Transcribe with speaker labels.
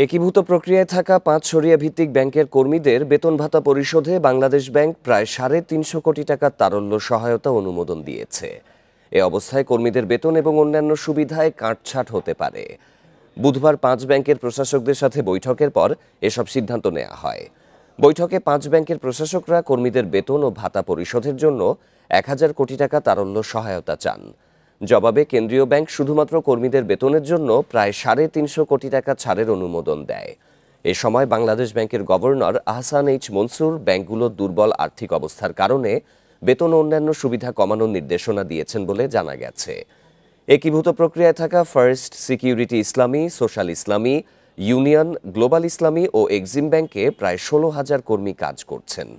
Speaker 1: একীভূত প্রক্রিয়ায় থাকা ৫ শরিয়া ভিত্তিক ব্যাংকের কর্মীদের বেতন ভাতা পরিশোধে বাংলাদেশ ব্যাংক প্রায় ৩৫০ কোটি টাকার তারল্য সহায়তা অনুমোদন দিয়েছে। এ অবস্থায় কর্মীদের বেতন এবং অন্যান্য সুবিধায় কাটছাঁট হতে পারে। বুধবার ৫ ব্যাংকের প্রশাসকদের সাথে বৈঠকের পর এসব সিদ্ধান্ত নেওয়া হয়। বৈঠকে ৫ ব্যাংকের প্রশাসকরা কর্মীদের বেতন ও ভাতা পরিশোধের জন্য ১,০০০ কোটি টাকা তারল্য সহায়তা চান। জবাবে কেন্দ্রীয় ব্যাংক শুধুমাত্র কর্মীদের বেতনের জন্য প্রায় ৩৫০ কোটি টাকা ছাড়ের অনুমোদন দেয়। এ সময় বাংলাদেশ ব্যাংকের গভর্নর আহসান এইচ মনসুর ব্যাংকগুলোর দুর্বল আর্থিক অবস্থার কারণে বেতন ও অন্যান্য সুবিধা কমানোর নির্দেশনা দিয়েছেন বলে জানা গেছে। একীভূত প্রক্রিয়ায় থাকা ফার্স্ট সিকিউরিটি ইসলামী, সোশ্যাল ইসলামী, ইউনিয়ন, গ্লোবাল ইসলামী ও এক্সিম ব্যাংকে প্রায় ১৬,০০০ কর্মী কাজ করছেন।